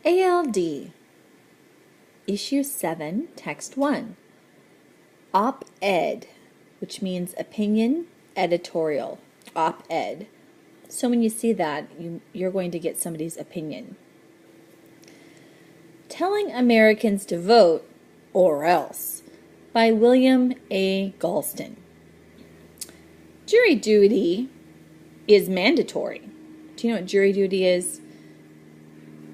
ALD Issue 7, Text 1. Op-ed, which means opinion, editorial. Op-ed. So when you see that, you're going to get somebody's opinion. Telling Americans to Vote, or Else, by William A. Galston. Jury duty is mandatory. Do you know what jury duty is?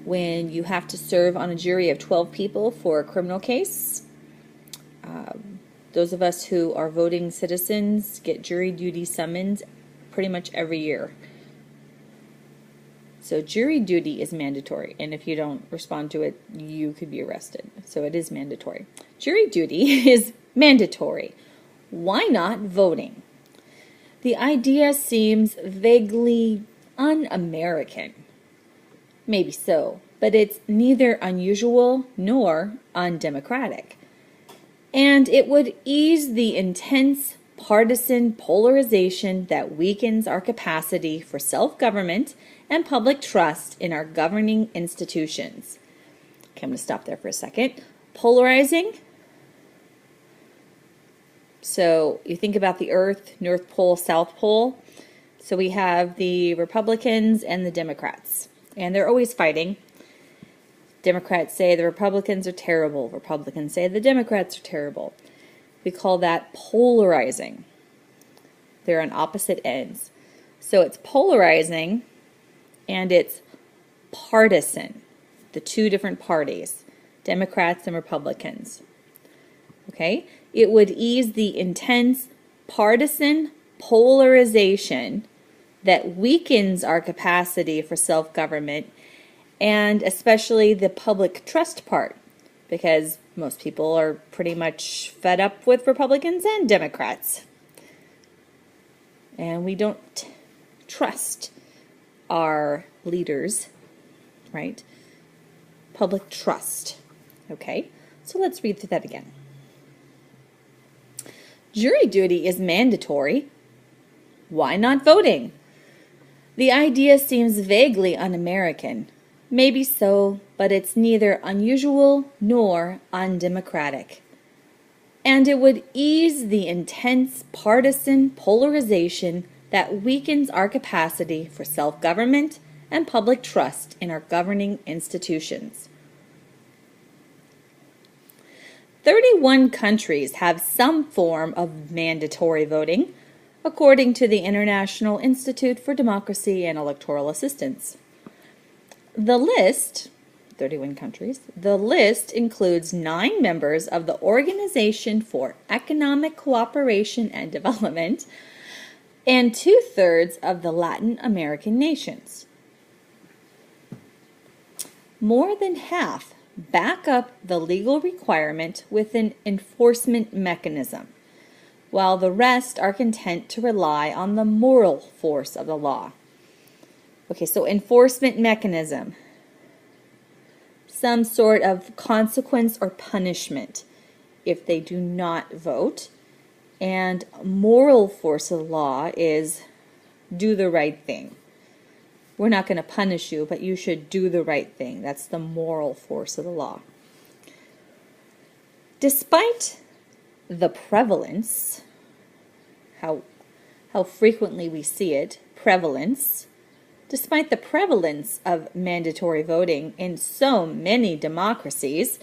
When you have to serve on a jury of 12 people for a criminal case. Those of us who are voting citizens get jury duty summons pretty much every year. So jury duty is mandatory, and if you don't respond to it, you could be arrested. So it is mandatory. Jury duty is mandatory. Why not voting? The idea seems vaguely un-American. Maybe so, but it's neither unusual nor undemocratic. And it would ease the intense partisan polarization that weakens our capacity for self-government and public trust in our governing institutions. Okay, I'm going to stop there for a second. Polarizing. So you think about the Earth, North Pole, South Pole. So we have the Republicans and the Democrats. And they're always fighting. Democrats say the Republicans are terrible. Republicans say the Democrats are terrible. We call that polarizing. They're on opposite ends. So it's polarizing and it's partisan. The two different parties, Democrats and Republicans. Okay? It would ease the intense partisan polarization that weakens our capacity for self-government, and especially the public trust part, because most people are pretty much fed up with Republicans and Democrats. And we don't trust our leaders, right? Public trust. Okay, so let's read through that again. Jury duty is mandatory. Why not voting? The idea seems vaguely un-American. Maybe so, but it's neither unusual nor undemocratic. And it would ease the intense partisan polarization that weakens our capacity for self-government and public trust in our governing institutions. 31 countries have some form of mandatory voting, according to the International Institute for Democracy and Electoral Assistance. The list, 31 countries, the list includes 9 members of the Organization for Economic Cooperation and Development and 2/3 of the Latin American nations. More than half back up the legal requirement with an enforcement mechanism, while the rest are content to rely on the moral force of the law. Okay, so enforcement mechanism, some sort of consequence or punishment if they do not vote, and moral force of the law is do the right thing. We're not going to punish you, but you should do the right thing. That's the moral force of the law. Despite the prevalence, how frequently we see it, prevalence, despite the prevalence of mandatory voting in so many democracies,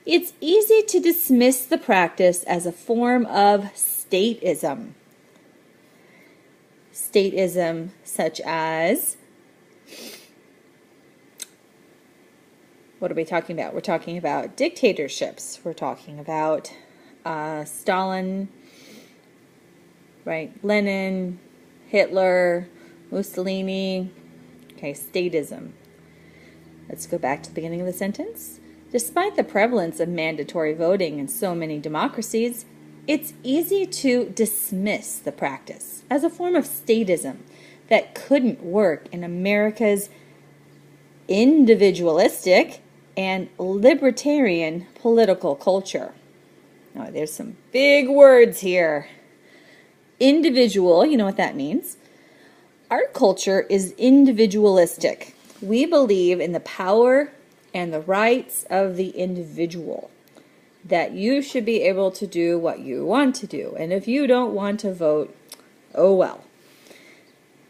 it's easy to dismiss the practice as a form of statism. Statism such as, what are we talking about? We're talking about dictatorships. We're talking about Stalin, right? Lenin, Hitler, Mussolini. Okay, statism. Let's go back to the beginning of the sentence. Despite the prevalence of mandatory voting in so many democracies, it's easy to dismiss the practice as a form of statism that couldn't work in America's individualistic and libertarian political culture. Now, there's some big words here. Individual, you know what that means. Our culture is individualistic. We believe in the power and the rights of the individual. That you should be able to do what you want to do. And if you don't want to vote, oh well.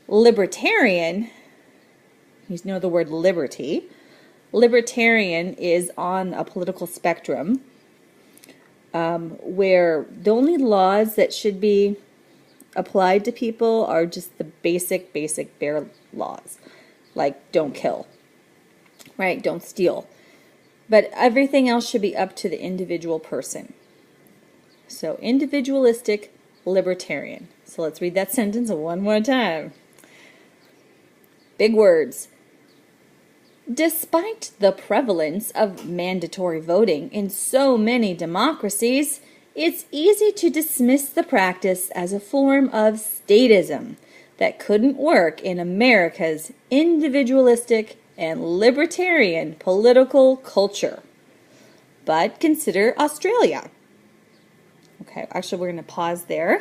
Libertarian, you know the word liberty. Libertarian is on a political spectrum where the only laws that should be applied to people are just the basic bare laws. Like don't kill, right? Don't steal. But everything else should be up to the individual person. So individualistic libertarian. So let's read that sentence one more time. Big words. Despite the prevalence of mandatory voting in so many democracies, it's easy to dismiss the practice as a form of statism that couldn't work in America's individualistic and libertarian political culture. But consider Australia. Okay, actually we're going to pause there.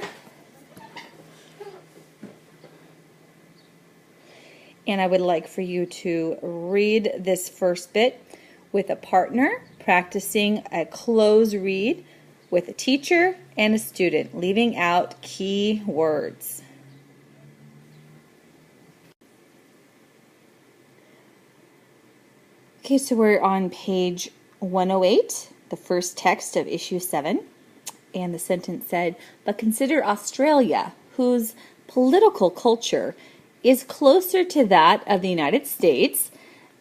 And I would like for you to read this first bit with a partner, practicing a close read with a teacher and a student, leaving out key words. Okay, so we're on page 108, the first text of issue 7. And the sentence said, but consider Australia, whose political culture is closer to that of the United States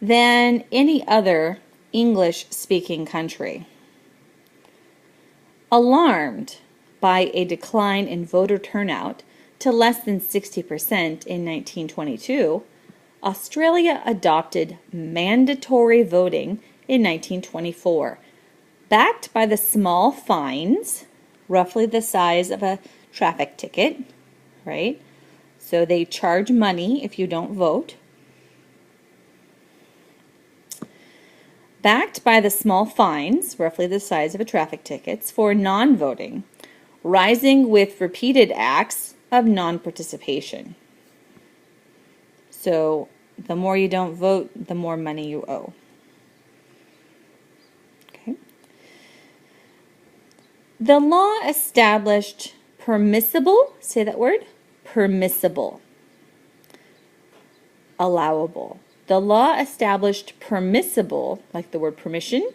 than any other English-speaking country. Alarmed by a decline in voter turnout to less than 60% in 1922, Australia adopted mandatory voting in 1924, backed by the small fines, roughly the size of a traffic ticket, right? So they charge money if you don't vote. Backed by the small fines, roughly the size of a traffic ticket, for non-voting, rising with repeated acts of non-participation. So the more you don't vote, the more money you owe. Okay. The law established permissible, say that word, permissible, allowable. The law established permissible, like the word permission,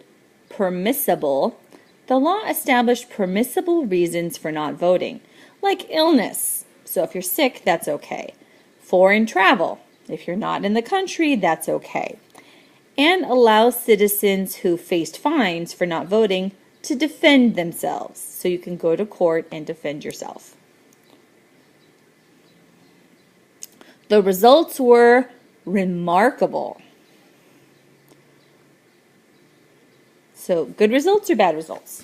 permissible. The law established permissible reasons for not voting, like illness. So if you're sick, that's okay. Foreign travel. If you're not in the country, that's okay. And allows citizens who faced fines for not voting to defend themselves. So you can go to court and defend yourself. The results were remarkable. So good results or bad results?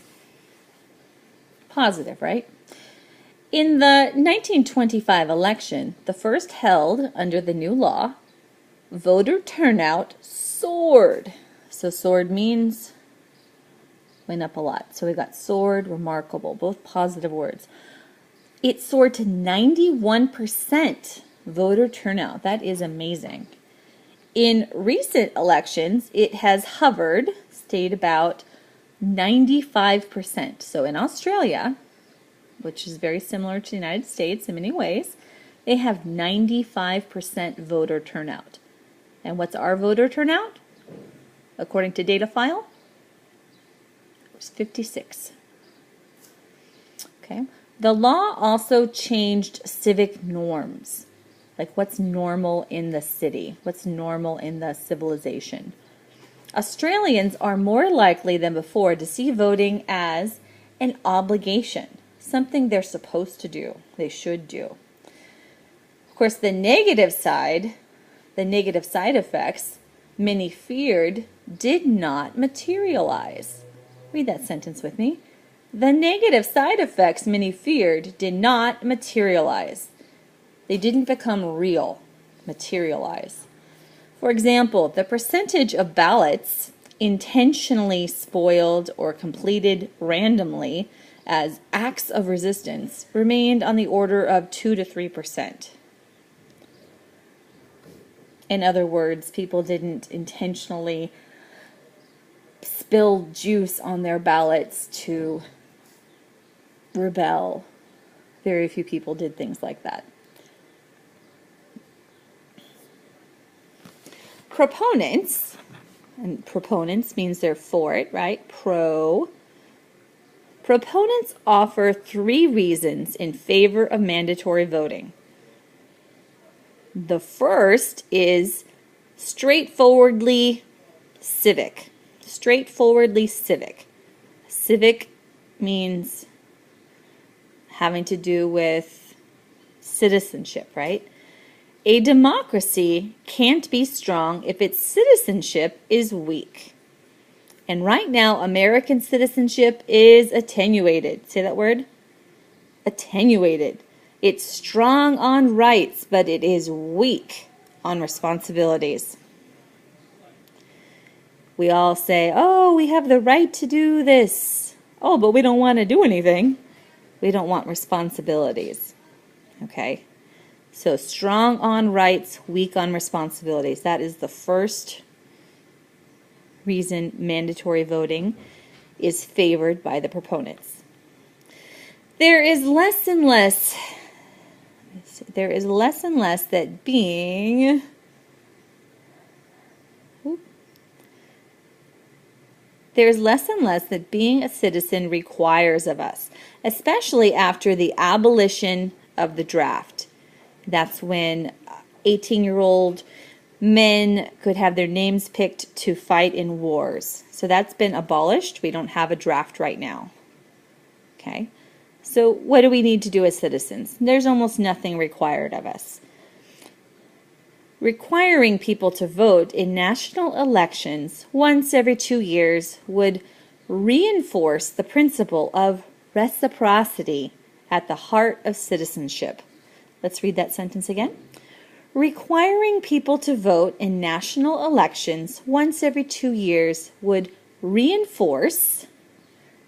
Positive, right? In the 1925 election, the first held under the new law, voter turnout soared. So soared means went up a lot. So we got soared, remarkable, both positive words. It soared to 91% voter turnout. That is amazing. In recent elections, it has hovered, stayed about 95%. So in Australia, which is very similar to the United States in many ways, they have 95% voter turnout. And what's our voter turnout? According to data file, it's 56. Okay. The law also changed civic norms, like what's normal in the city, what's normal in the civilization. Australians are more likely than before to see voting as an obligation, something they're supposed to do, they should do. Of course, the negative side effects many feared did not materialize. Read that sentence with me. The negative side effects many feared did not materialize. They didn't become real, materialize. For example, the percentage of ballots intentionally spoiled or completed randomly as acts of resistance remained on the order of 2 to 3%. In other words, people didn't intentionally spill juice on their ballots to rebel. Very few people did things like that. Proponents, and proponents means they're for it, right? Proponents offer 3 reasons in favor of mandatory voting. The first is straightforwardly civic. Straightforwardly civic. Civic means having to do with citizenship, right? A democracy can't be strong if its citizenship is weak. And right now, American citizenship is attenuated. Say that word? Attenuated. It's strong on rights, but it is weak on responsibilities. We all say, oh, we have the right to do this. Oh, but we don't want to do anything. We don't want responsibilities. Okay? So strong on rights, weak on responsibilities. That is the first reason mandatory voting is favored by the proponents. There is less and less that being a citizen requires of us, especially after the abolition of the draft. That's when 18-year-old men could have their names picked to fight in wars. So that's been abolished. We don't have a draft right now. Okay? So what do we need to do as citizens? There's almost nothing required of us. Requiring people to vote in national elections once every 2 years would reinforce the principle of reciprocity at the heart of citizenship. Let's read that sentence again. Requiring people to vote in national elections once every 2 years would reinforce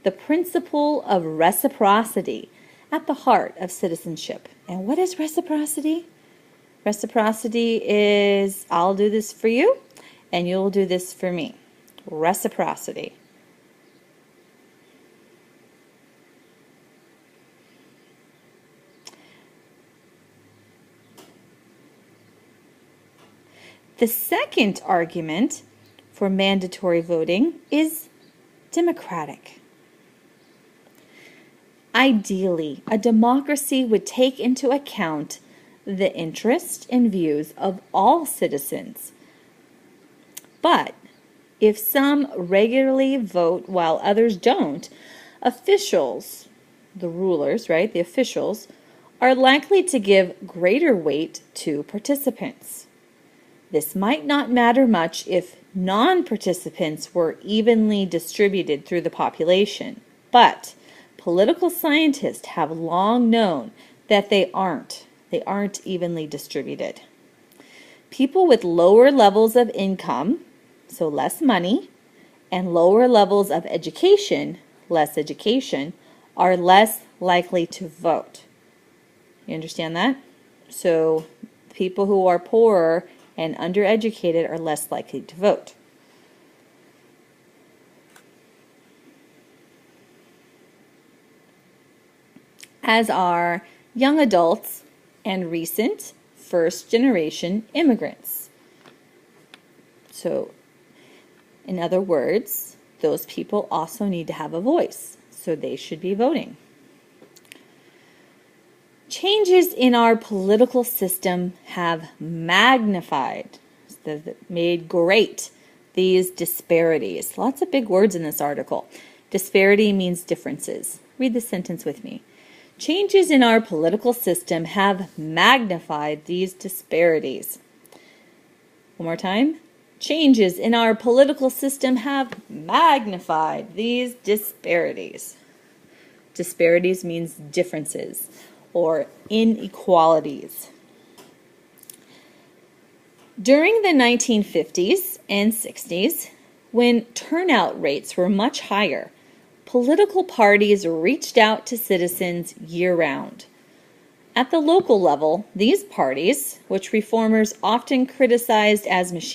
the principle of reciprocity at the heart of citizenship. And what is reciprocity? Reciprocity is, I'll do this for you, and you'll do this for me. Reciprocity. The second argument for mandatory voting is democratic. Ideally, a democracy would take into account the interests and views of all citizens. But if some regularly vote while others don't, officials, the rulers, right, the officials, are likely to give greater weight to participants. This might not matter much if non-participants were evenly distributed through the population, but political scientists have long known that they aren't evenly distributed. People with lower levels of income, so less money, and lower levels of education, less education, are less likely to vote. You understand that? So people who are poorer and undereducated are less likely to vote. As are young adults and recent first-generation immigrants. So, in other words, those people also need to have a voice, so they should be voting. Changes in our political system have magnified, made great, these disparities. Lots of big words in this article. Disparity means differences. Read the sentence with me. Changes in our political system have magnified these disparities. One more time. Changes in our political system have magnified these disparities. Disparities means differences or inequalities. During the 1950s and 60s, when turnout rates were much higher, political parties reached out to citizens year-round. At the local level, these parties, which reformers often criticized as machine